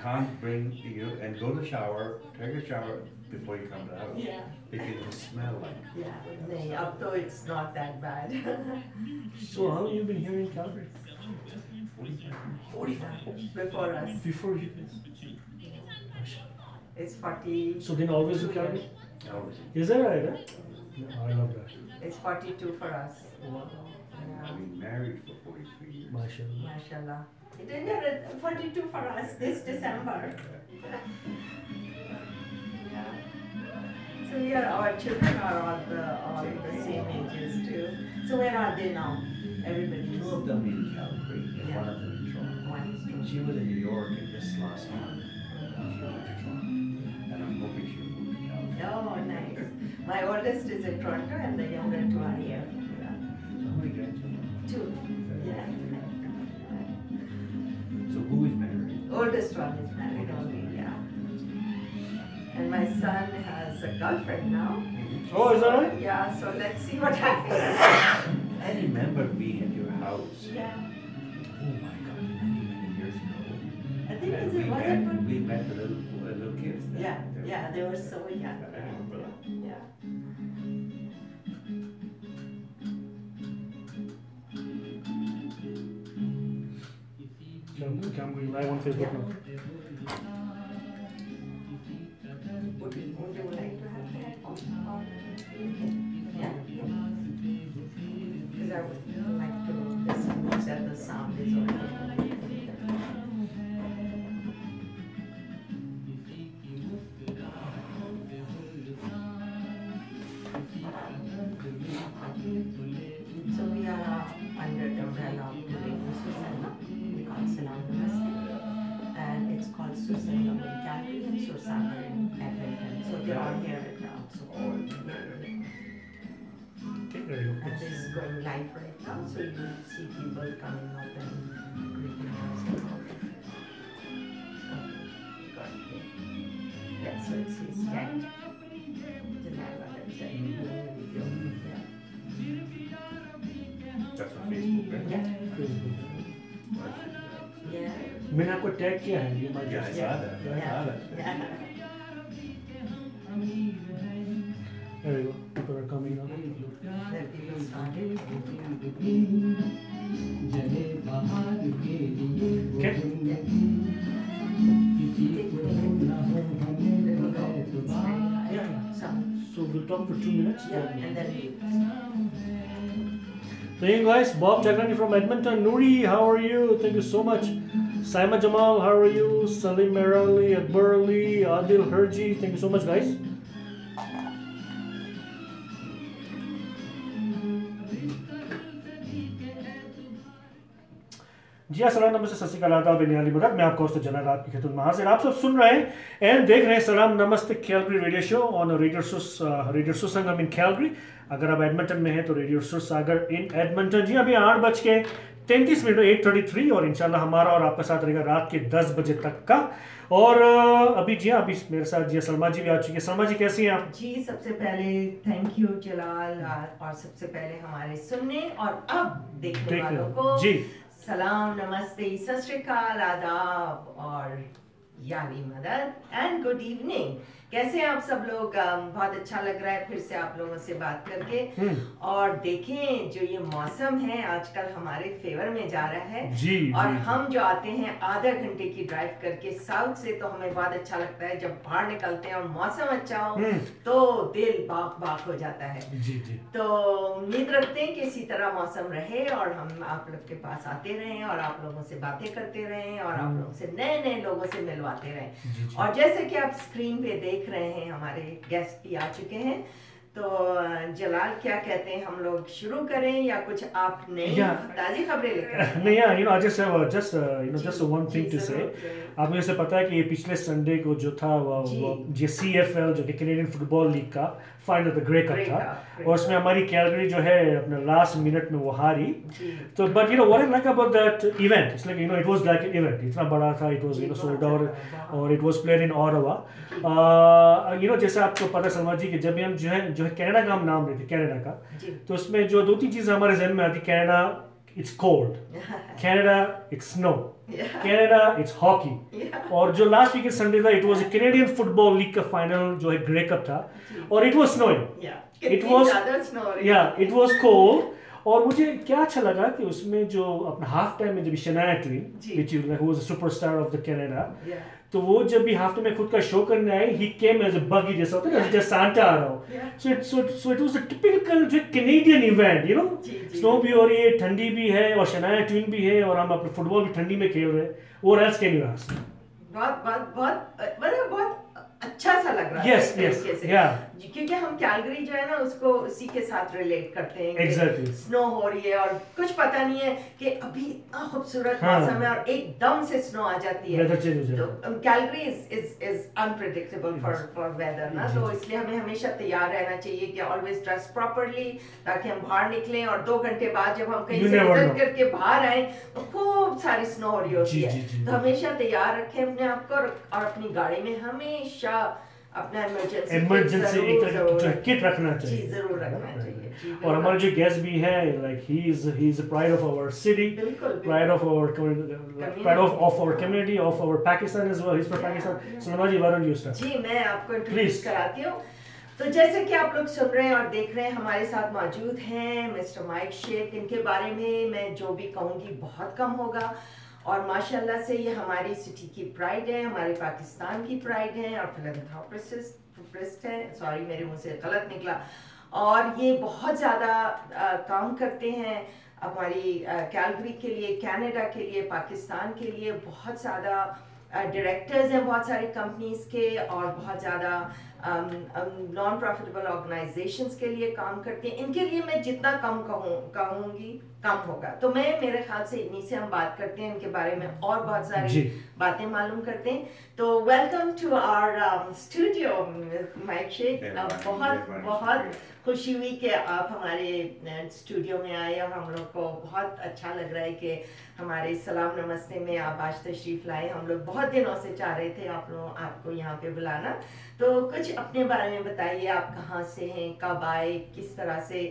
can't bring you and go to shower, take a shower before you come to the house. Yeah. Because it will smell like. Yeah. नहीं, अब तो it's not that bad. So how long you been here in Calgary? 45. Before us. Before you guys. It's 40. So then always in Calgary? Always. Is that right? Huh? Yeah, I love that. It's 42 for us. Wow. Yeah. I've been married for 43 years. Mashallah. Mashallah. It ended 42 for us this December. Yeah. So yeah, our children are all the same ages too. So where are they now? Everybody. Two of them in Calgary and Yeah. one of them in Toronto. One is And she was in New York and just last month. She went to Toronto. And I'm hoping she'll move to Calgary. Oh, nice. My oldest is in Toronto and the younger two are here. Yeah. So how many grandchildren? Two. Yeah. So who is married? Oldest one is married only, yeah. And my son has a girlfriend now. Oh, is that right? Yeah, so let's see what happens. I remember being at your house. Yeah. Oh my God, many years ago. I think And we met the little kids. Then. Yeah, yeah, they were so young. I remember. Yeah. Calgary live on Facebook now. Would you like to have that? Yeah. Because I would like to listen that the sound is okay. So we are under the umbrella of Radio Susanna. We call Salaam Namaste. And it's called Susanna in Calgary and Susanna in Edmonton. So they're all here right now. So Okay, there you and go. this is going live right now. So you will see people coming up and greeting us. Got it. Yeah, so it's his cat. That's on Facebook, right? Yeah. Facebook. Yeah. मैंने आपको tag किया है ये Yeah, I saw that. I saw that. Yeah. There you go. People are coming up. Then people started. Okay. Yeah. So we'll talk for 2 minutes. Yeah, and then So hey guys, Bob Jagrani from Edmonton. Nuri, how are you? Thank you so much. Saima Jamal, how are you? Salim Merali, Akbar Ali, Adil Herji. Thank you so much, guys. जी सलाम नमस्ते सत श्री अकाल आदाब बेनियाली बरक मैं आपका host जनाब आपकी खिदमत में हाजिर आप सब सुन रहे हैं एंड देख रहे हैं सलाम नमस्ते Calgary radio show on radio Susangam in Calgary. अगर आप एडमंटन में हैं तो रेडियो सुसागर इन एडमंटन। जी अभी 8:33 8:33 और इंशाल्लाह हमारा और आपका साथ रहेगा रात के 10 बजे तक का। और अभी जी अभी मेरे साथ जी सलमा जी भी आ चुकी है। सलमा जी कैसी हैं आप? जी सबसे पहले थैंक यू जलाल और सबसे पहले हमारे सुनने और अब देखने वालों को जी सलाम नमस्ते सत श्री अकाल आदाब और यानी मदद एंड गुड इवनिंग। कैसे हैं आप सब लोग? बहुत अच्छा लग रहा है फिर से आप लोगों से बात करके। और देखें जो ये मौसम है आजकल हमारे फेवर में जा रहा है जी, और जी, हम जो आते हैं आधा घंटे की ड्राइव करके साउथ से तो हमें बहुत अच्छा लगता है जब बाहर निकलते हैं और मौसम अच्छा हो तो दिल बाग बाग हो जाता है। जी जी तो उम्मीद रखते हैं कि इसी तरह मौसम रहे और हम आप लोग के पास आते रहें और आप लोगों से बातें करते रहें और आप लोगों से नए नए लोगों से मिलवाते रहें। और जैसे कि आप स्क्रीन पे देख रहे हैं हमारे गेस्ट भी आ चुके हैं। तो जलाल क्या कहते हैं, हम लोग शुरू करें या कुछ आप नई ताजी खबरें लेकर? नहीं यार, I just have just one thing to say। आप मुझे से पता है कि ये पिछले संडे को जो था वो ये CFL जो कि कैनेडियन फुटबॉल लीग का फाइनल द ग्रे कप था और उसमें हमारी कैलगरी जो है अपने लास्ट मिनट में वो हारी। तो but what I like about that event, it's like it was like an event, इतना बड़ा था, इट वाज सोल्ड आउट और इट वाज प्लेड इन ऑटावा। जैसे आपको पता है सलमा जी कि जब हम जो है कनाडा का हम नाम लेते कनाडा का, तो उसमें जो दो तीन चीज़ें हमारे जहन में आती, Canada it's cold. Canada, it's snow. Yeah. Canada, it's hockey. Yeah. और जो लास्ट वीकेंड संडे था, it was a Canadian football league का final जो है ग्रे कप था, और it was snowing. Yeah. It was, snow. yeah, it was cold. और मुझे क्या अच्छा लगा कि उसमें जो अपना हाफ टाइम में जब Shanaya tween who was a superstar of the Canada, तो वो जब भी हाफ टाइम में खुद का शो करने आए, he came as a buggy जैसा होता है ना, जैसे सांता आ रहा हो. So it was a typical जो Canadian event, you know, snow भी हो रही है, ठंडी भी है, और शनाया ट्वीन भी है, और हम अपने फुटबॉल भी ठंडी में खेल रहे हैं. What else can you ask? बहुत अच्छा सा लग रहा है. Yes, yeah. क्योंकि हम कैलगरी जो है ना उसको उसी के साथ रिलेट करते हैं. Exactly. स्नो हो रही है और कुछ पता नहीं है कि अभी इतना खूबसूरत मौसम है और एकदम से स्नो आ जाती है. तो Calgary is unpredictable for weather ना, तो इसलिए हमें हमेशा तैयार रहना चाहिए कि ऑलवेज ड्रेस प्रॉपर्ली, ताकि हम बाहर निकलें और 2 घंटे बाद जब हम कहीं से विजिट करके बाहर आए तो खूब सारी स्नो हो रही होती है. तो हमेशा तैयार रखें अपने आप को, और अपनी गाड़ी में हमेशा अपना इमरजेंसी किट रखना चाहिए. जरूर रखना चाहिए. और हमारे जो गेस्ट भी हैं, like he is a pride of our city, pride of our community, of our Pakistan as well. He's from Pakistan. Salma ji, why don't you start? जी, मैं आपको इंट्रोड्यूस कराती हूँ. तो जैसे कि आप लोग सुन रहे हैं और देख रहे हैं, हमारे साथ मौजूद हैं मिस्टर माइक शेख. इनके बारे में मैं जो भी कहूँगी बहुत कम होगा, और माशाल्लाह से ये हमारी सिटी की प्राइड है, हमारे पाकिस्तान की प्राइड है, और फिलंथ्रोपिस्ट है. सॉरी, मेरे मुंह से गलत निकला. और ये बहुत ज़्यादा काम करते हैं हमारी कैलगरी के लिए, कनाडा के लिए, पाकिस्तान के लिए. बहुत ज़्यादा डायरेक्टर्स हैं बहुत सारी कंपनीज के, और बहुत ज़्यादा नॉन प्रॉफिटेबल ऑर्गेनाइजेशंस के लिए काम करते हैं. इनके लिए मैं जितना कम कहूँगी कम होगा. तो मेरे ख्याल से इन्हीं से हम बात करते हैं, इनके बारे में और बहुत सारी बातें मालूम करते हैं. तो welcome to our studio Mike Sheikh. बहुत खुशी हुई कि आप हमारे स्टूडियो में आए, और हम लोग को बहुत अच्छा लग रहा है कि हमारे सलाम नमस्ते में आप आज तशरीफ़ लाए. हम लोग बहुत दिनों से चाह रहे थे आपको यहाँ पे बुलाना. तो कुछ अपने बारे में बताइए, आप कहाँ से हैं, कब आए, किस तरह से,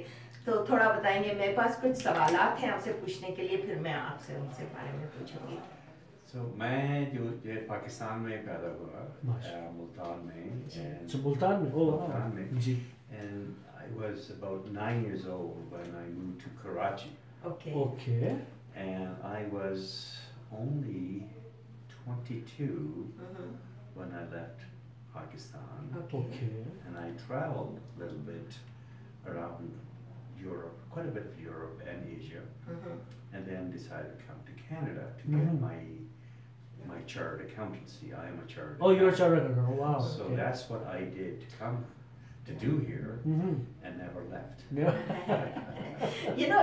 तो थोड़ा बताएंगे. मेरे पास कुछ सवालात हैं आपसे पूछने के लिए, फिर मैं आपसे उनसे बारे में पूछूंगी. मैं जो पाकिस्तान में पैदा हुआ, मुल्तान में. मुल्तान में जी. And I was about 9 years old when I moved to Karachi. Okay. And I was only 22 when I left Pakistan. Okay. And I traveled a little bit around Europe, quite a bit of Europe and Asia, and then decided to come to Canada to get my chartered accountancy. I am a chartered accountant. Oh, you're a chartered accountant. Oh, wow. So that's what I did to come to do here, and never left. You know,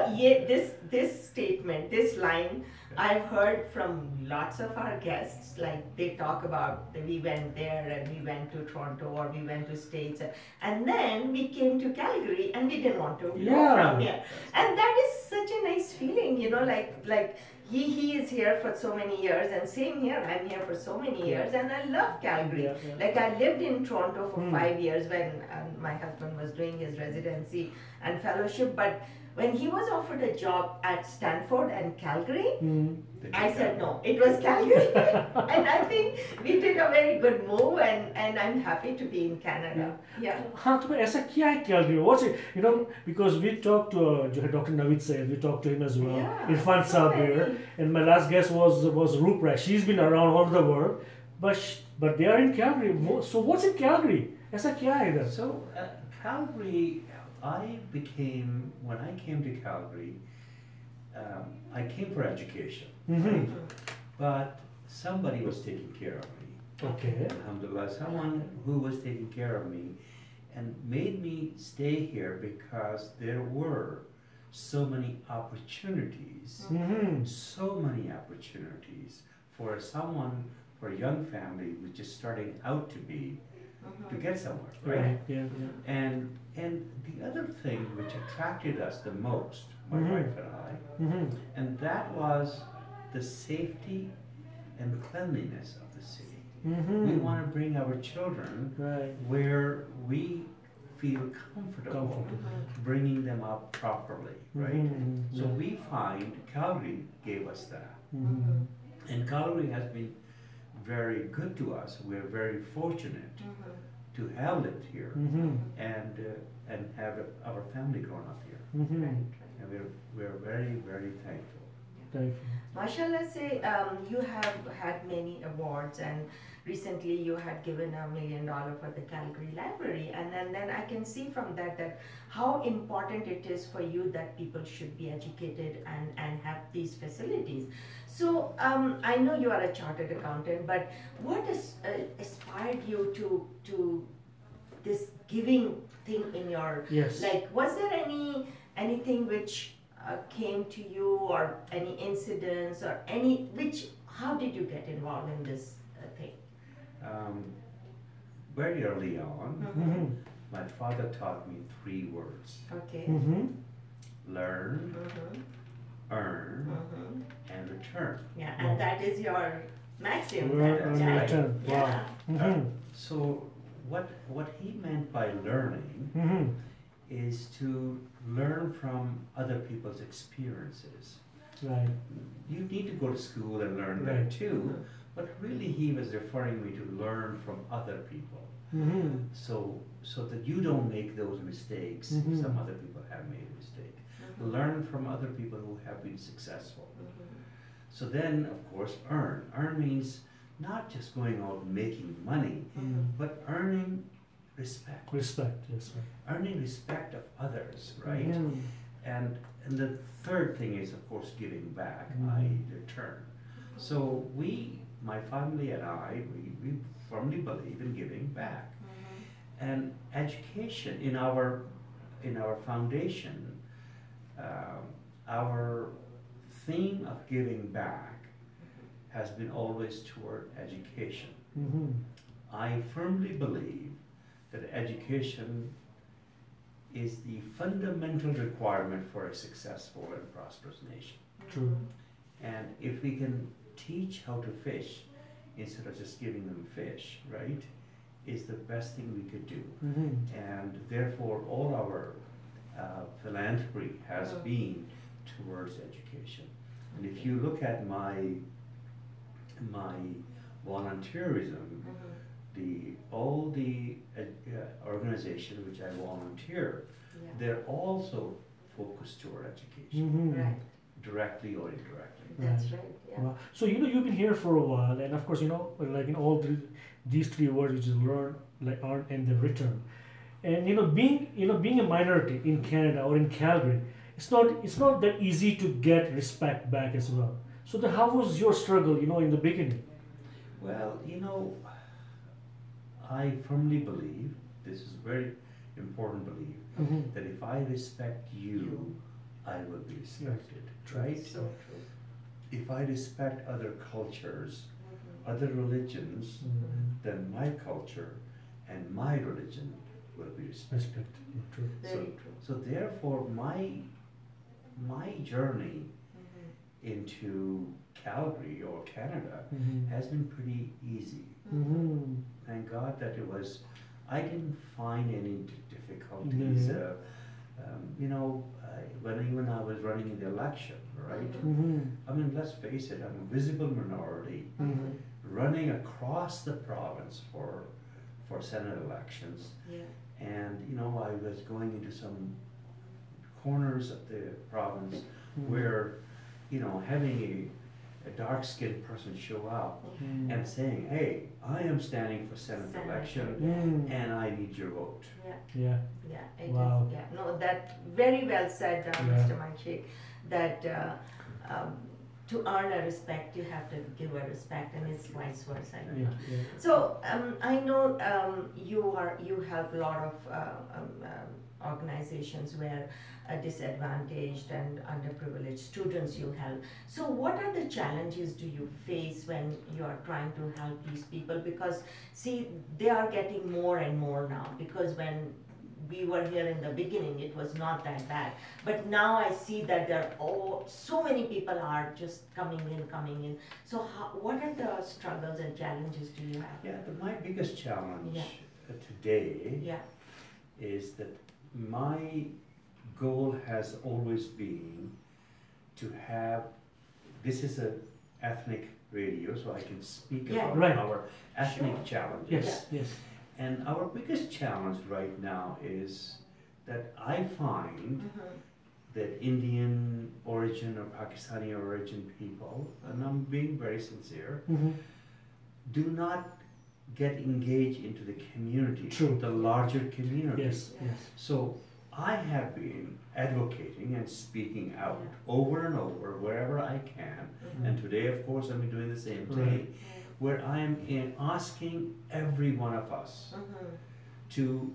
this statement, this line, I've heard from lots of our guests. Like they talk about we went there and we went to Toronto or we went to States, and then we came to Calgary and we didn't want to go from here. And that is such a nice feeling, you know, like he is here for so many years, and same here, I'm here for so many years, and I love Calgary. Like I lived in Toronto for 5 years when my husband was doing his residency and fellowship, but when he was offered a job at Stanford and Calgary, I said no, it was Calgary. And I think we did a very good move, and I'm happy to be in Canada. Yeah. हाँ, तो ऐसा क्या है Calgary? What's it? You know, because we talked to Dr. Navid said, we talked to him as well. Irfan Sabir, and my last guest was Rupra. She's been around all over the world, but they are in Calgary. So what's in Calgary? ऐसा क्या है इधर? So Calgary, when I came to Calgary, I came for education, but somebody was taking care of me. Okay. Alhamdulillah, someone who was taking care of me and made me stay here because there were so many opportunities, for a young family who's just starting out to get somewhere, right? Yeah. And the other thing which attracted us the most, my wife and I, and that was the safety and the cleanliness of the city. We want to bring our children where we feel comfortable bringing them up properly, right? So we find Calgary gave us that. And Calgary has been very good to us. We're very fortunate to have lived here and have our family grown up here. And we're very, very thankful. Mashallah, say you have had many awards, and recently you had given $1 million for the Calgary Library, and then I can see from that how important it is for you that people should be educated and have these facilities. So I know you are a chartered accountant, but what inspired you to this giving thing in your, like, was there anything which came to you, or any incidents, or how did you get involved in this thing? Very early on, my father taught me 3 words. Okay. Learn, earn, and return. Yeah, and that is your maxim. Learn, earn, right? return. Wow. So what he meant by learning is to learn from other people's experiences. Right. You need to go to school and learn that too, but really he was referring me to learn from other people. So that you don't make those mistakes. Some other people have made a mistake. Learn from other people who have been successful. So then, of course, earn. Earn means not just going out and making money, but earning respect. Respect, yes, sir. Earning respect of others, right? And the third thing is, of course, giving back, i.e. return. So my family and I, we firmly believe in giving back. And education in our foundation, our theme of giving back has been always toward education. I firmly believe that education is the fundamental requirement for a successful and prosperous nation. True. And if we can teach how to fish instead of just giving them fish, right, is the best thing we could do. And therefore all our philanthropy has been towards education. And if you look at my volunteerism, all the organizations which I volunteer, they're also focused toward education, directly or indirectly. That's right. Yeah. Wow. So you've been here for a while, and of course like in all these 3 words, which is learn, like earn, and then return. And being a minority in Canada or in Calgary, it's not that easy to get respect back as well. So how was your struggle, in the beginning? Well, I firmly believe, this is a very important belief, that if I respect you, I will be respected, right? So true. If I respect other cultures, other religions, then my culture and my religion will be respected. True. Very true. So therefore, my journey into Calgary or Canada has been pretty easy. Thank God that I didn't find any difficulties. When I was running in the election, right? I mean, let's face it, I'm a visible minority running across the province for Senate elections. And, I was going into some corners of the province where, having a dark-skinned person show up and saying, hey, I am standing for Senate election and I need your vote. Yeah. Wow. No, that very well said, Mr. MIKE SHEIKH, that to earn a respect, you have to give a respect, and it's vice versa. So I know you help a lot of organizations where disadvantaged and underprivileged students you help. So what are the challenges do you face when you are trying to help these people? Because see, they are getting more and more now, because when we were here in the beginning, it was not that bad. But now I see that so many people are just coming in. So what are the struggles and challenges do you have? Yeah, my biggest challenge today is that my goal has always been to have, this is a ethnic radio, so I can speak about our ethnic challenges. Yes, yes. And our biggest challenge right now is that I find that Indian origin or Pakistani origin people, and I'm being very sincere, do not get engaged into the community, the larger community. Yes, yes. So I have been advocating and speaking out over and over wherever I can, and today of course I'm doing the same thing, where I'm asking every one of us to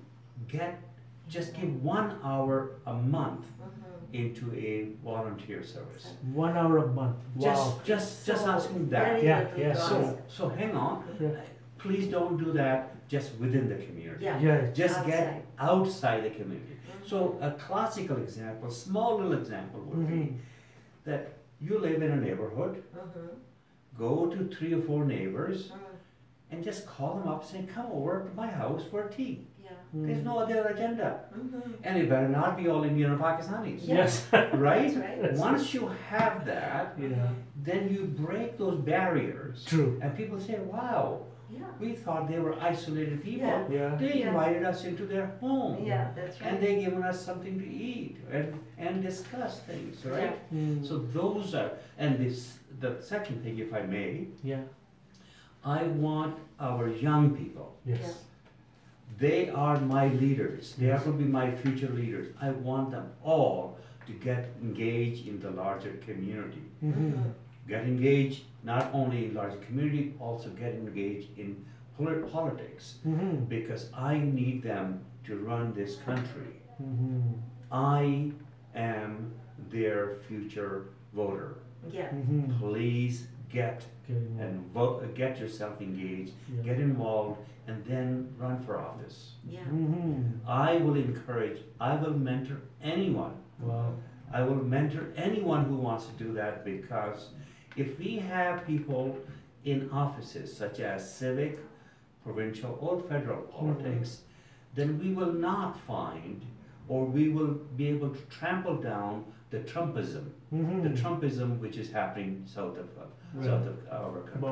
just give 1 hour a month into a volunteer service. 1 hour a month. Wow. Just asking that. Yeah. So hang on. Please don't do that just within the community. Just get outside the community. So a classical example, small little example would be that you live in a neighborhood, go to 3 or 4 neighbors, and just call them up saying, come over to my house for tea. There's no other agenda. And it better not be all Indian or Pakistanis. Yes. Right? Once you have that, then you break those barriers. True. And people say, wow, we thought they were isolated people. They invited us into their home. That's right. And they given us something to eat and discuss things, right? So those are, and the second thing, if I may, I want our young people. They are my leaders. They are going to be my future leaders. I want them all to get engaged in the larger community. Get engaged not only in larger community, also get engaged in politics. Because I need them to run this country. I am their future voter. Please get and vote, get yourself engaged, get involved, and then run for office. I will encourage, I will mentor anyone. I will mentor anyone who wants to do that, because if we have people in offices such as civic, provincial, or federal politics, then we will not find, or we will be able to trample down the Trumpism, the Trumpism which is happening south of our country.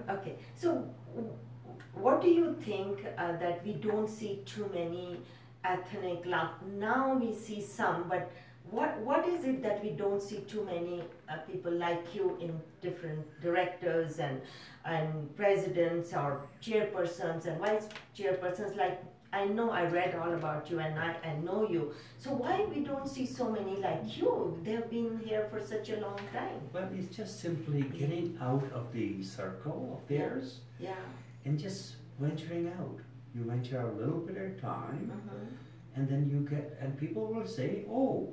Okay. So, what do you think that we don't see too many ethnic? Now we see some, but what is it that we don't see too many people like you in different directors and presidents or chairpersons and vice chairpersons? Like, I know I read all about you and I know you. So why we don't see so many like you? They've been here for such a long time. Well, it's just simply getting out of the circle of theirs and just venturing out. You venture out a little bit at a time, and then you get, and people will say, oh,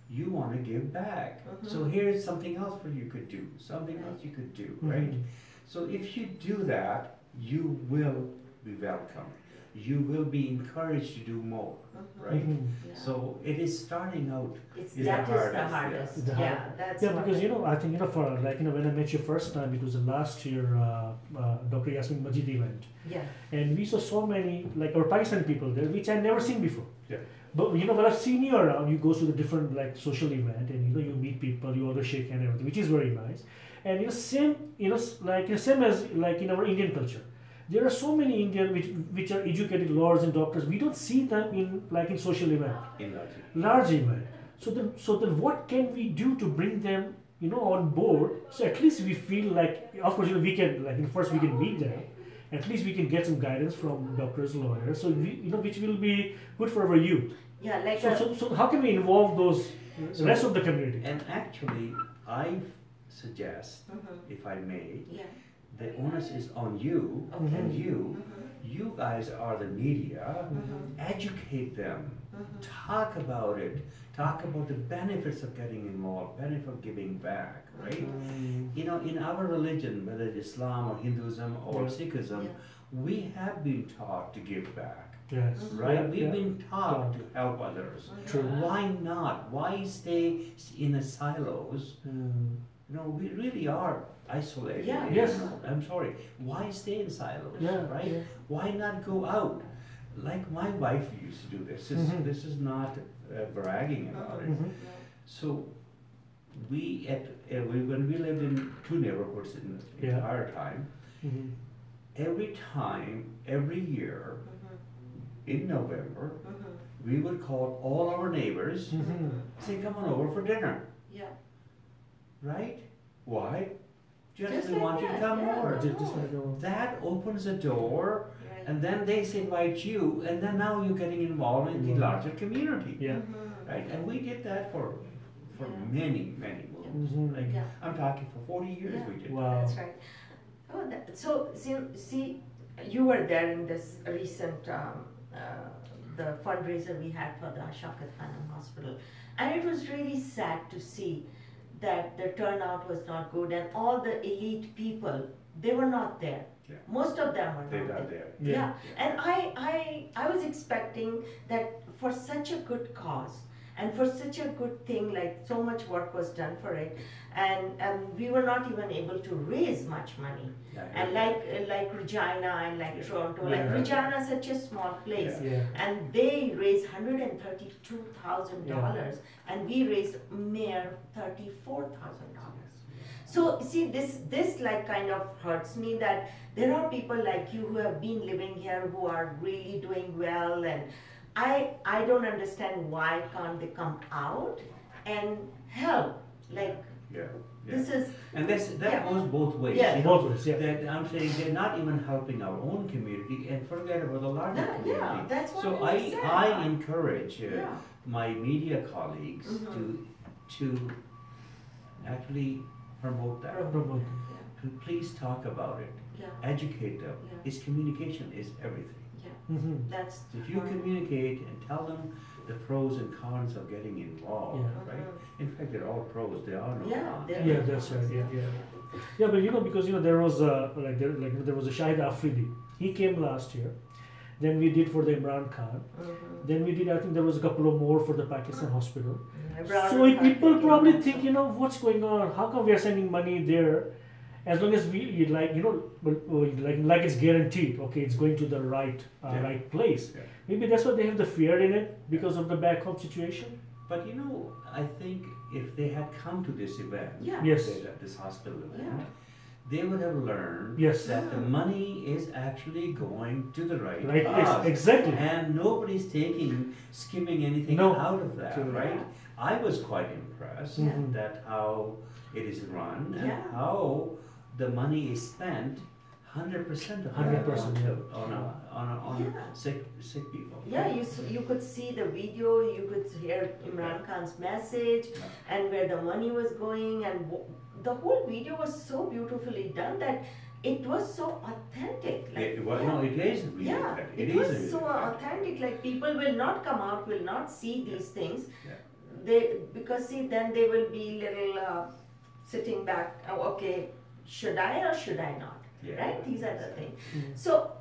you want to give back. So here's something else for you could do, something else you could do, right? So if you do that, you will be welcome. You will be encouraged to do more, right? So it is starting out. The hardest. That's because I think for when I met you first time, it was the last year Dr. Yasmin Majid event. And we saw so many our Pakistan people there, which I never seen before. But when I've seen you around, you go to the different social event, and you meet people, you always shake hand and everything, which is very nice. And same same as in our Indian culture. There are so many Indians which are educated lawyers and doctors. We don't see them in social event, large event. So then what can we do to bring them on board? So at least we feel like, of course we can first we can meet them. At least we can get some guidance from doctors, lawyers. So which will be good for our youth. So how can we involve those rest of the community? And actually, I suggest, if I may. The onus is on you, and you guys are the media. Educate them, talk about it, talk about the benefits of getting involved, benefit of giving back, right? In our religion, whether it's Islam or Hinduism or Sikhism, we have been taught to give back. Right? We've been taught to help others. Why not? Why stay in the silos? We really are isolated. I'm sorry. Why stay in silos, right? Why not go out? like my wife used to do this. This is not bragging about it. So when we lived in two neighborhoods in the entire time, every year in November, we would call all our neighbors, say, come on over for dinner. Yeah. Right? Why? Just we like want you to that, come yeah. over. That opens a door, Right. and then they invite you, and then now you're getting involved in the larger community. Yeah. Right? And we did that for many moons. Like, I'm talking for 40 years we did. Wow. That's right. Oh, so see, you were there in this recent the fundraiser we had for the Shaukat Khanum Hospital, and it was really sad to see that the turnout was not good, and all the elite people, they were not there. Yeah. Most of them were They're not not there. there. Yeah. And I was expecting that for such a good cause and for such a good thing, like so much work was done for it, and we were not even able to raise much money. And like Regina and like Toronto, like Regina is such a small place, and they raised $132,000, and we raised mere $34,000. So see, this like kind of hurts me that there are people like you who have been living here who are really doing well, and I don't understand why can't they come out and help, like. This is, and that goes both ways. Yeah. You know, Both ways, that I'm saying they're not even helping our own community, and forget about the larger community. Yeah, that's what So I said. I encourage my media colleagues to actually promote that. And please talk about it. Educate them. It's communication is everything. That's If you communicate and tell them the pros and cons of getting involved, right? In fact, they're all pros. There are no cons. Yeah, that's right. Yeah, but because there was there was a Shahid Afridi. He came last year. Then we did for the Imran Khan. Then we did. I think there was a couple of more for the Pakistan hospital. So people probably think, what's going on? How come we are sending money there? As long as we like it's guaranteed. Okay, it's going to the right place. Maybe that's why they have the fear in it because of the back home situation. But I think if they had come to this event, this hospital event, they would have learned that the money is actually going to the right cause. Exactly. And nobody's skimming anything out of that, right? I was quite impressed that how it is run and how the money is spent 100% of 100% on sick people. Yeah, you could see the video, you could hear Imran Khan's message and where the money was going, and the whole video was so beautifully done that it was so authentic. Like, it is really authentic. It was so authentic. Like people will not come out, will not see these things. Because then they will be little sitting back. Oh, okay, should I or should I not? Right? These are the things. So,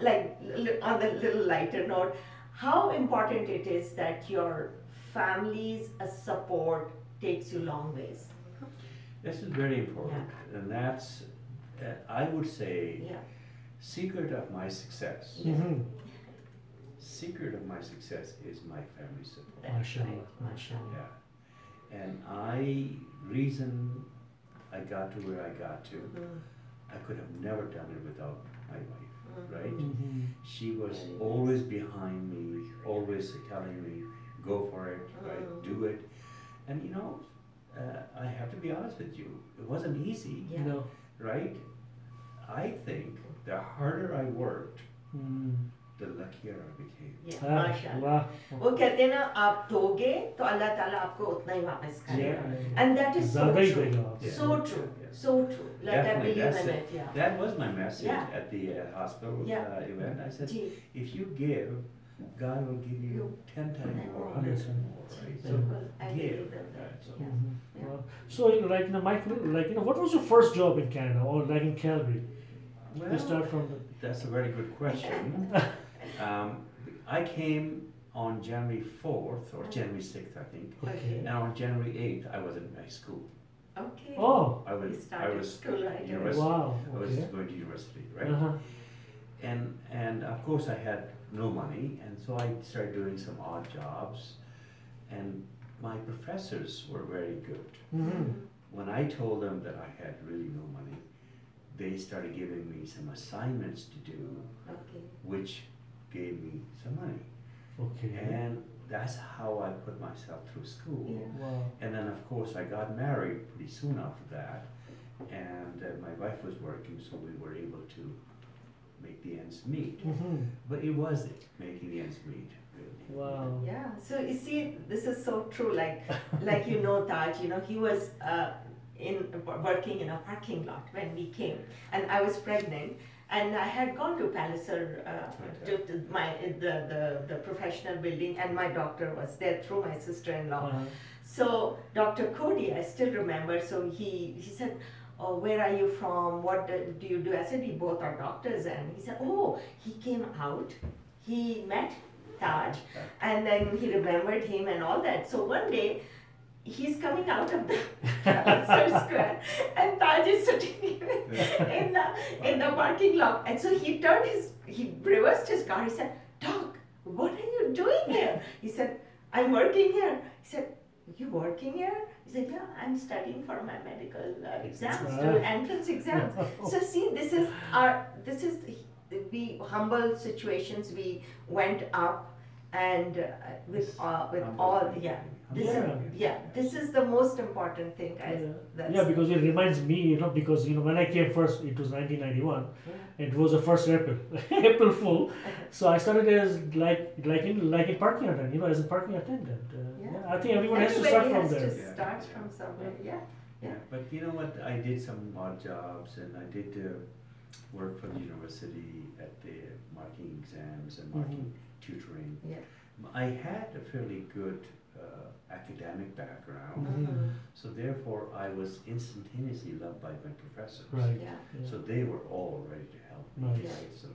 like on the little lighter note, how important it is that your family's support takes you long ways. This is very important, and that's, I would say, secret of my success. Secret of my success is my family support. MashaAllah. And reason I got to where I got to, I could have never done it without my wife, right? She was always behind me, always telling me, go for it, right? Do it. And I have to be honest with you, it wasn't easy, right? I think the harder I worked, the luckier I became. माशाल्लाह. वो कहते हैं ना, आप दोगे तो अल्लाह ताला आपको उतना ही वापस करेगा. And that is so true. So true. So true. Like I believe in it. That was my message at the hospital event. I said, if you give, God will give you 10 times more, 100 times more, right? So give. So Mike, what was your first job in Canada or like in Calgary? Well, you start from that's a very good question. I came on January 4th or January 6th, I think. And on January 8th, I was in high school. Okay. Oh. I was school, right? university. Wow. I was going to university, right? and of course I had no money, and so I started doing some odd jobs, and my professors were very good. When I told them that I had really no money, they started giving me some assignments to do, which gave me some money. And that's how I put myself through school. Wow. And then of course I got married pretty soon after that, and my wife was working, so we were able to make the ends meet. But it was making the ends meet, really. Wow. Yeah. So you see, this is so true. Like Taj, he was working in a parking lot when we came, and I was pregnant, and I had gone to Palliser, to the professional building, and my doctor was there through my sister-in-law. So Dr. Cody, I still remember. So he said, "Oh, where are you from? What do you do?" I said, "We both are doctors." And he said, "Oh, he came out, he met Taj, and then he remembered him and all that." So one day, he's coming out of the Palliser Square, and Taj is sitting in the parking lot. And so he reversed his car. He said, "Doc, what are you doing here?" He said, "I'm working here." He said, "You working here?" He said, "Yeah, I'm studying for my medical exams, entrance exams." So see, this is we humble situations. We went up, and with all, this is the most important thing. Because it reminds me, because when I came first, it was 1991. It was the first April, April Fool. So I started as like in parking attendant, as a parking attendant. I think everyone has to start from there. Start from somewhere. Yeah. But you know what? I did some odd jobs, and I did work for the university at the marking exams and marking tutoring. I had a fairly good academic background, so therefore I was instantaneously loved by my professors. So they were all ready to help me. Right? So,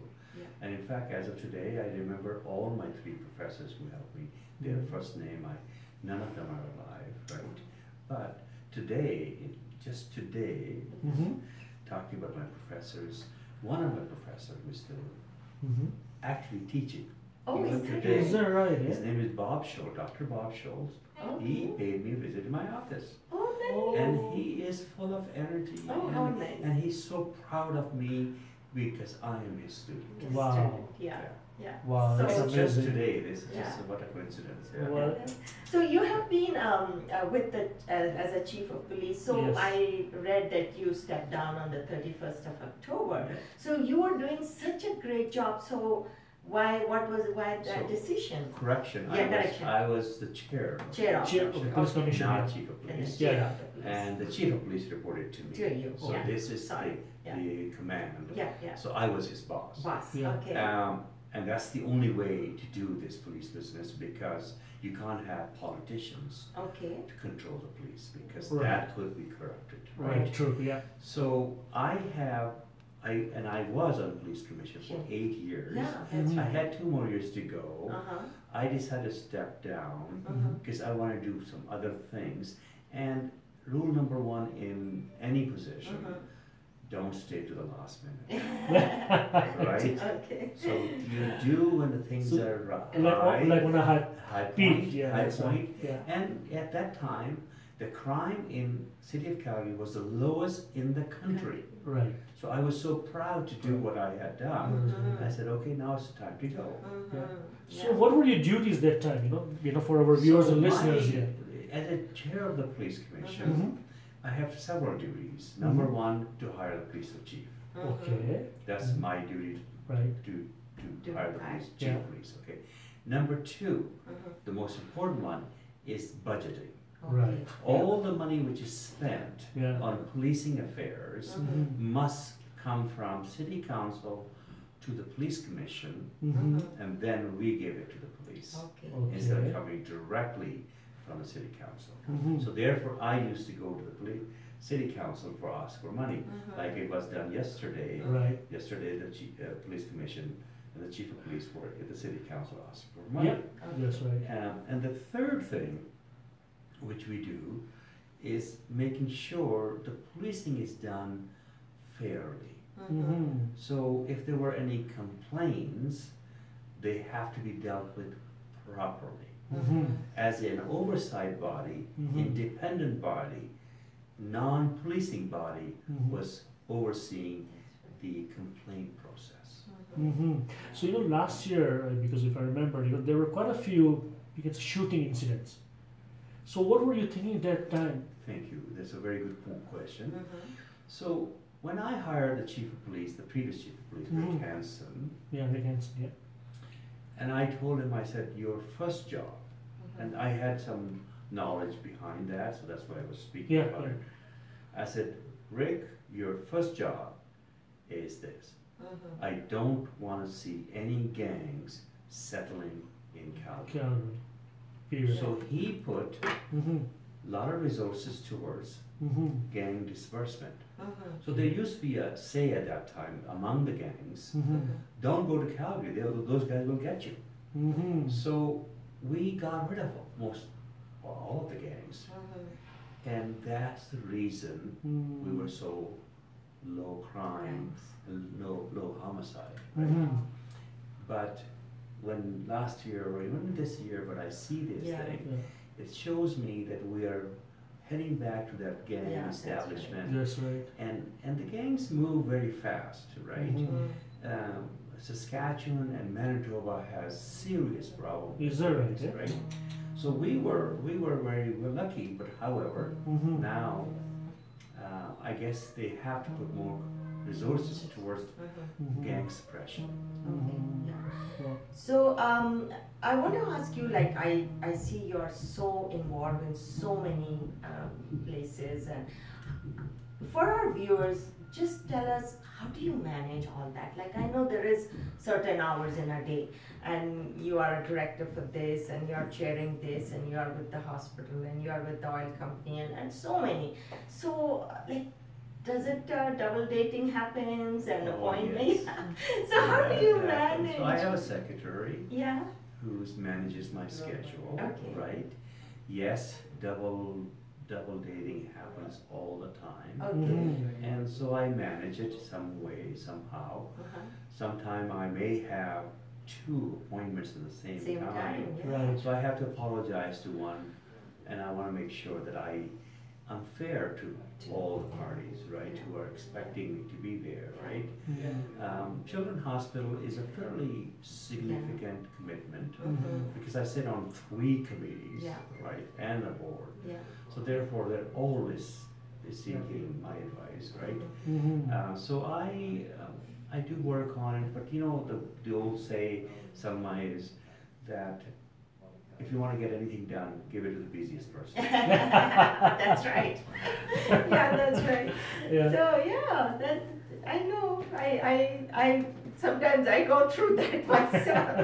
and in fact, as of today, I remember all my 3 professors who helped me. Their first name, none of them are alive, right? But today, just today, talking about my professors, one of my professors who is still actually teaching. Oh, is that right? His name is Bob Schultz, Dr. Bob Schultz. He paid me a visit to my office. Oh, nice. And he is full of energy. Nice. And he's so proud of me because I am his student. Wow. Yeah. Wow, that's amazing. Just today, this is just what a coincidence. So you have been with as a chief of police. So I read that you stepped down on the 31st of October. So you were doing such a great job. So why that decision? Correction. I was the chair. Chair of the police commission. Not chief of police. And the chief of police reported to me. To you. So this is the command. So I was his boss. Okay. And that's the only way to do this police business, because you can't have politicians to control the police, because that could be corrupted. Right. True. Yeah. So I was on the police commission for 8 years. I had 2 more years to go. I decided to step down because I want to do some other things. And rule number 1 in any position: don't stay to the last minute. Right? Okay. So you do when the things are like when I had high peak. point. And at that time, the crime in city of Calgary was the lowest in the country. Right. So I was so proud to do what I had done. I said, okay, now it's time to go. So what were your duties that time? For our viewers and listeners here. As a chair of the police commission, I have several duties. Number 1, to hire the police chief. Okay. That's my duty. To hire the chief of police. Okay. Number 2, the most important one, is budgeting. Right. All the money which is spent on policing affairs must come from city council to the police commission, and then we give it to the police instead of coming directly from the city council. So therefore, I used to go to the city council for ask for money, like it was done yesterday. Yesterday, the police commission and the chief of police were at the city council asked for money. That's right. And the third thing which we do is making sure the policing is done fairly. So if there were any complaints, they have to be dealt with properly. As an oversight body, independent body, non-policing body was overseeing the complaint process. So last year, because if I remember, there were quite a few, shooting incidents. So what were you thinking at that time? Thank you. That's a very good question. So when I hired the chief of police, the previous chief of police, Rick Hansen, Rick Hansen, yeah. And I told him, I said, your first job, and I had some knowledge behind that, so that's why I was speaking about it. I said, Rick, your first job is this. I don't want to see any gangs settling in Calgary. So he put a lot of resources towards gang disbursement. So there used to be a say at that time among the gangs, don't go to Calgary, those guys will get you. So we got rid of all of the gangs. And that's the reason we were so low crime, low homicide. Right? But when last year or even this year, when I see this thing, it shows me that we are heading back to that gang establishment. That's right. And the gangs move very fast, right? Saskatchewan and Manitoba has serious problems. Is that right? Right? So we were very lucky, but however, now I guess they have to put more resources towards gang suppression. So I want to ask you, like I see you're so involved in so many places, and for our viewers, just tell us, how do you manage all that? Like, I know there is certain hours in a day, and you are a director for this, and you are chairing this, and you are with the hospital, and you are with the oil company, and so many. So, like, does it double dating happens and appointments? Yes. So how do you manage? So I have a secretary. Yeah. Who manages my schedule. Okay. Right. Yes, double dating happens all the time. Okay. And so I manage it some way, somehow. Sometime I may have 2 appointments at the same time. Yeah. Right. So I have to apologize to one, and I want to make sure that I'm fair to all the parties, right, who are expecting me to be there, right? Children's Hospital is a fairly significant commitment because I sit on 3 committees, right, and a board. So therefore, they're always seeking my advice, right? So I do work on it, but the old say, is that if you want to get anything done, give it to the busiest person. That's right. That's right. Yeah. So I know. I sometimes I go through that myself,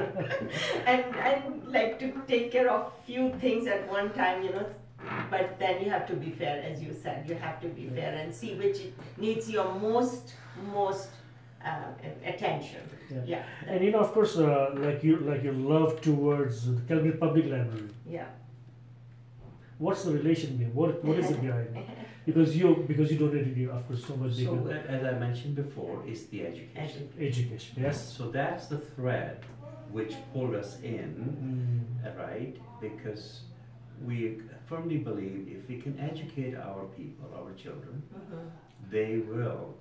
and I like to take care of few things at one time, But then you have to be fair, as you said. You have to be fair and see which needs your most attention. And of course, like your love towards the Calgary Public Library. What's the relation there? What is it behind it? Because you donated, of course, so much. So as I mentioned before, it's the education. Education, yes. So that's the thread which pulled us in, right? Because we firmly believe if we can educate our people, our children, they will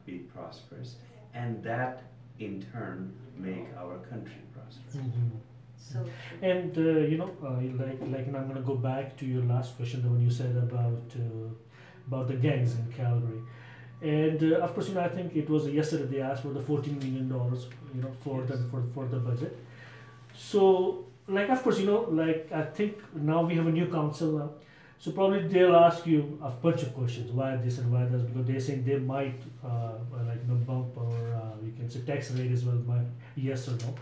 be prosperous, and that in turn make our country prosperous. So and I'm going to go back to your last question, the one you said about the gangs in Calgary, and of course I think it was yesterday they asked for the $14 million for the budget. So of course I think now we have a new council now, so probably they'll ask you a bunch of questions, why this and why that, because they're saying they might bump or you can say tax rate as well, yes or no.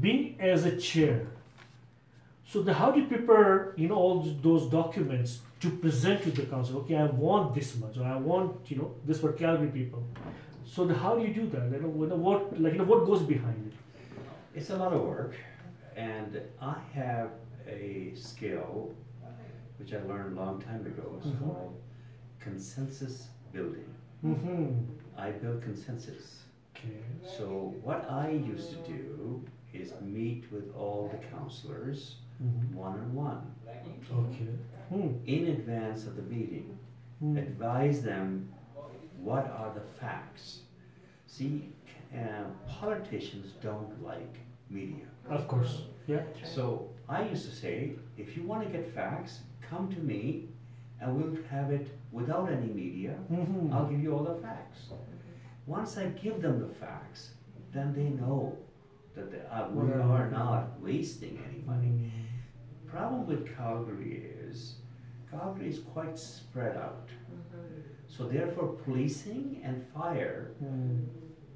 Being as a chair, so how do you prepare all those documents to present to the council? Okay, I want this much, or I want this for Calgary people. So how do you do that? What goes behind it? It's a lot of work, and I have a skill which I learned a long time ago. It's called consensus building. I build consensus. Okay. So what I used to do is meet with all the counselors one-on-one Okay. in advance of the meeting. Advise them what are the facts. See, politicians don't like media. Of course. Yeah. So I used to say, if you want to get facts, come to me and we'll have it without any media. I'll give you all the facts. Once I give them the facts, then they know that we are not wasting any money. Problem with Calgary is quite spread out. So therefore policing and fire,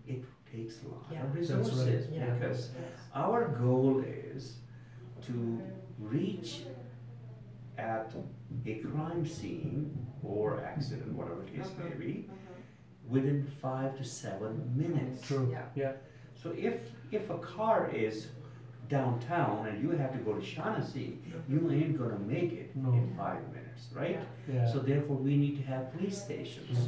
it takes a lot of resources because our goal is to reach at a crime scene or accident, whatever the case may be, within 5 to 7 minutes. True. Yeah. So if a car is downtown and you have to go to Shaughnessy, you ain't gonna make it in 5 minutes, right? Yeah. So therefore we need to have police stations.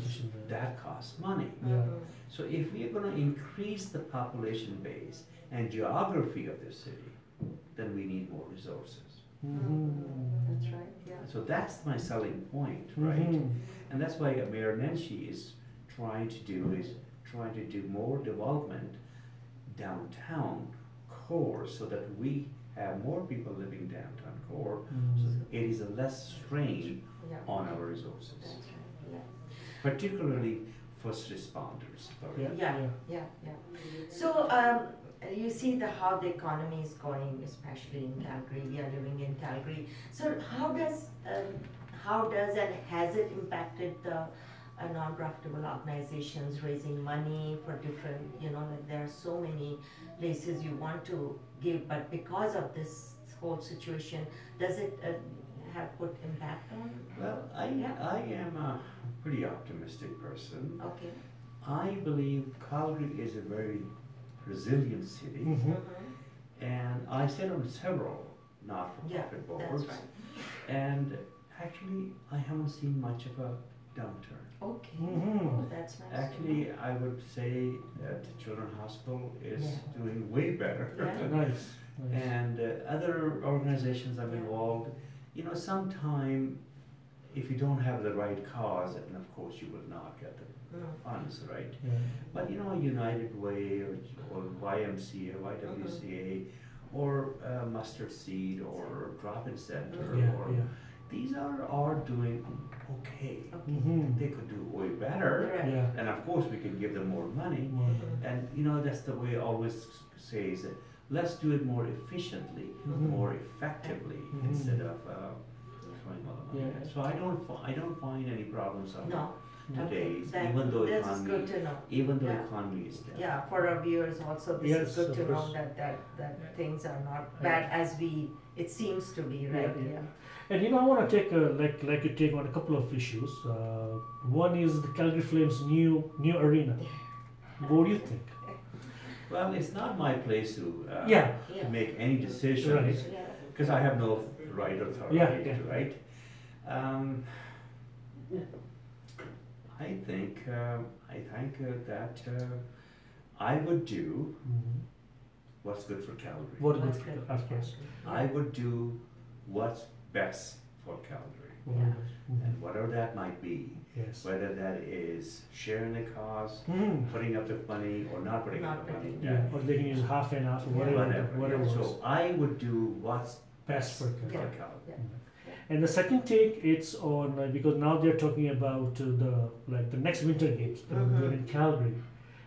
That costs money. Yeah. So if we are gonna increase the population base and geography of the city, then we need more resources. That's right, yeah. So that's my selling point, right? And that's why Mayor Nenshi is trying to do more development downtown core so that we have more people living downtown core, so it is a less strain on our resources. That's right, yeah. Particularly first responders. Yeah. So you see how the economy is going, especially in Calgary. We are living in Calgary. So how does and has it impacted the non-profitable organizations raising money for different, like there are so many places you want to give, but because of this whole situation, does it have put impact on? Well, I am a pretty optimistic person. Okay. I believe Calgary is a very resilient city, and I sit on several not-for-profit boards, that's right. and actually I haven't seen much of a downturn. Okay, oh, that's nice. Actually, I would say that Children's Hospital is doing way better. Nice. And other organizations I'm involved, sometime if you don't have the right cause, and of course you will not get the funds, right? Yeah. But United Way or YMCA, YWCA, or Mustard Seed or Drop-In Center, these are doing okay. They could do way better, and of course we can give them more money. And that's the way I always say is that let's do it more efficiently, more effectively, instead of throwing all the money. So I don't find any problems on today, even though the economy is down. Yeah, for our viewers also, this is good to know that things are not bad as it seems to be, right? Yeah. And I want to take like you take on a couple of issues. One is the Calgary Flames' new arena. What do you think? Well, it's not my place to make any decisions because I have no right or authority to, right? I think that I would do what's good for Calgary. What good for Calgary? Of course. I would do what's best for Calgary, and whatever that might be. Yes. Whether that is sharing the cost, putting up the money, or not putting up the money. Or they can use half and half, or whatever. So I would do what's best for Calgary. And the second take, it's on because now they're talking about the next Winter Games that are in Calgary,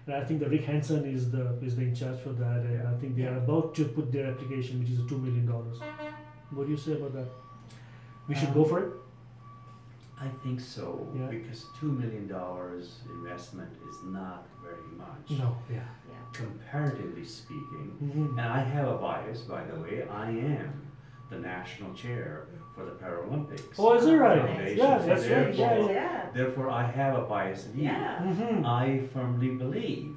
and I think that Rick Hansen is the in charge for that, and I think they are about to put their application, which is $2 million. What do you say about that? We should go for it. I think so, because $2 million investment is not very much. No, comparatively speaking. And I have a bias, by the way. I am the national chair for the Paralympics. Oh, is it right? Yeah, that's right. Therefore, I have a biased view. I firmly believe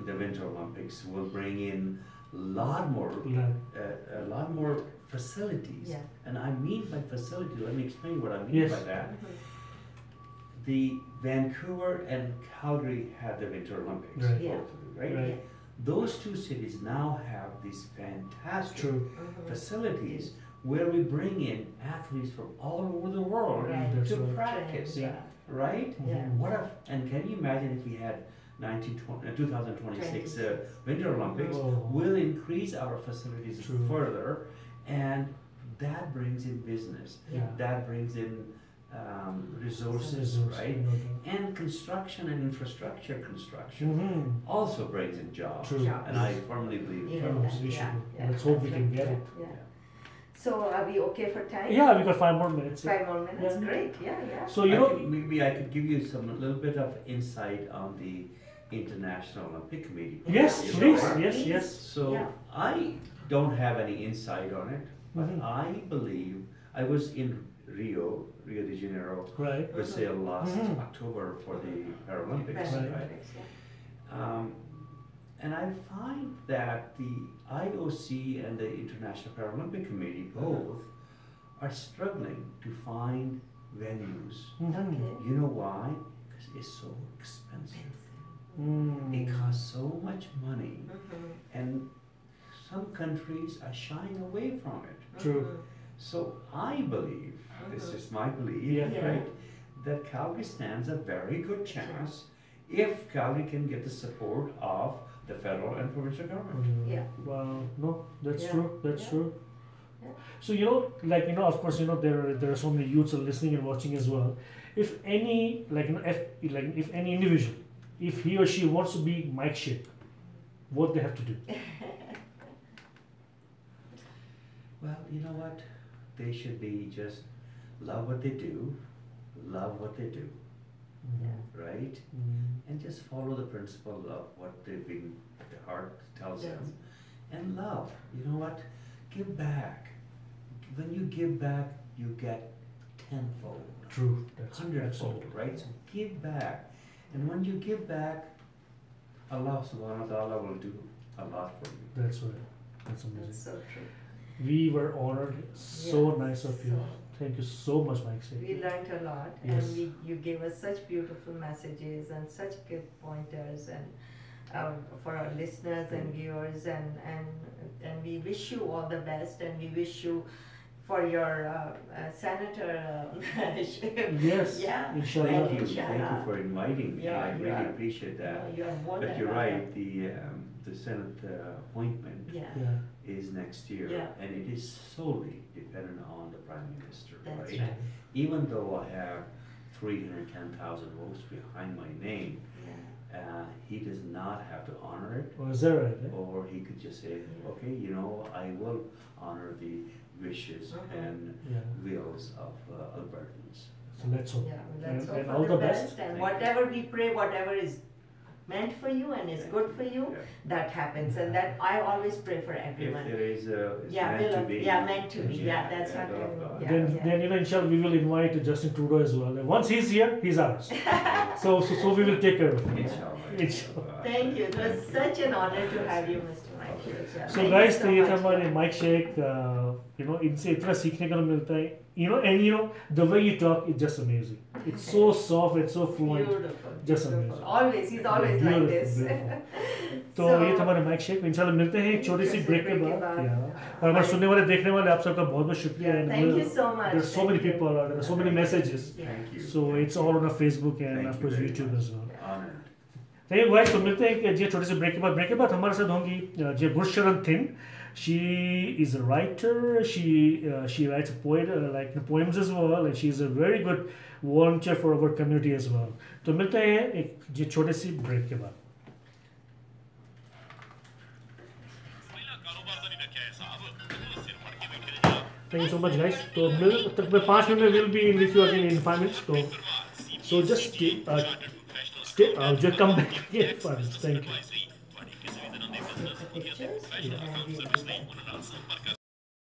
the Winter Olympics will bring in a lot more facilities. And I mean by facility, let me explain what I mean by that. the Vancouver and Calgary had the Winter Olympics, Right. Yeah. both of them, right? Right. Those two cities now have these fantastic True. facilities where we bring in athletes from all over the world Right. That's to right. practice, Yeah. right? Yeah. What if, and can you imagine if we had 2026 Winter Olympics? Oh. We'll increase our facilities True. further, and that brings in business. Yeah. That brings in resources, Resource, right? you know, the- And construction and infrastructure construction Mhm. also brings in jobs. True. And I firmly believe Yeah. in Jobs, we Yeah. should- Yeah. Let's hope we can get it. Yeah. So are we okay for time? Yeah, we got 5 more minutes. Yeah. 5 more minutes. Yeah. Great. Yeah. Yeah. So you know, maybe I could give you some a little bit of insight on the International Olympic Committee. yes, You know, please, right? yes, yes. So Yeah. I don't have any insight on it, but Mhm. I believe I was in Rio de Janeiro, Right. Brazil last Mhm. October for the Paralympics, Right. right? And I find that the IOC and the International Paralympic Committee both are struggling to find venues. Mhm. Okay. You know why? Because it's so expensive. Mm. It costs so much money, Mhm. and some countries are shying away from it. True. So I believe, this is my belief, Yeah. right, that Calgary stands a very good chance if Calgary can get the support of the federal and provincial government. Yeah. Wow. No, that's Yeah. true. That's Yeah. true. Yeah. So you know, like of course, there are so many youths are listening and watching as well. If any, if any individual, if he or she wants to be Mike Sheikh, what they have to do? Well, you know what? They should be just love what they do, love what they do, right? And just follow the principle of what they've been, the heart tells Yes. them, and love. You know what? Give back. When you give back, you get tenfold, True. That's hundredfold, right? So give back. And when you give back, Allah subhanahu wa ta'ala will do a lot for you. That's right. That's amazing. That's so true. We were honored. So Yes, nice of you. so- Thank you so much, Mike Sheikh. We learned a lot, Yes. and you gave us such beautiful messages and such good pointers, and for our listeners and viewers, and we wish you all the best, and we wish you for your senator. Yes. Yeah. Inshallah. Thank you Inshallah. for inviting me. Yeah, I you really are- appreciate that. You are more But than you're welcome. right, the Senate appointment Yeah. Yeah. is next year, Yeah. and it is solely dependent on the Prime Minister, That's right? right. Even though I have 310,000 votes behind my name, Yeah. he does not have to honor it, Oh, is that right? Eh? or he could just say, Yeah. okay, you know, I will honor the wishes and Yeah. wills of Albertans. So let's hope. Yeah, well, let's hope And for all the the best. best. And Thank whatever we pray, whatever is meant for you and is Yeah. good for you, Yeah. that happens. And that I always pray for If everyone. there is it's Yeah, meant to will be. of, yeah, meant to be. Yeah, Yeah, that's yeah, what will I of mean. God. Yeah, Then yeah. inshallah we will invite Justin Trudeau as well. And once he's here, he's ours. so we will take care of him. Inshallah. Inshallah. Thank you. It was such an honor to have you, Mr. Mike. Yeah, So thank guys, you तो ये much. था हमारे mic Sheikh इनसे इतना सीखने को मिलता है the way you talk is just amazing. It's so soft and so fluent. Beautiful. Just beautiful. amazing. Always, he's always like Beautiful, this. beautiful. तो So- ये था हमारे माइक शेख इंशाल्लाह मिलते हैं एक छोटी सी ब्रेक के बाद और हमारे सुनने वाले देखने वाले आप सबका बहुत बहुत शुक्रिया Yeah, and thank you so much. there are so many Thank you. people there are so many messages Yeah. Thank you. so it's all on our Facebook and Thank of you course very YouTube much. as well. Honored. Thank you guys तो मिलते हैं कि ये छोटे से break के बाद हमारे साथ होंगी J Gursharan Thind she is a writer she writes like poems as well and she is a very good volunteer for our community as well तो मिलते हैं एक ये छोटे सी ब्रेक के बाद Thank you so much guys तो मिल तक 5 मिनट में will be in with you again in 5 minutes तो so just just come back again in 5 minutes thank you Pictures? Yeah.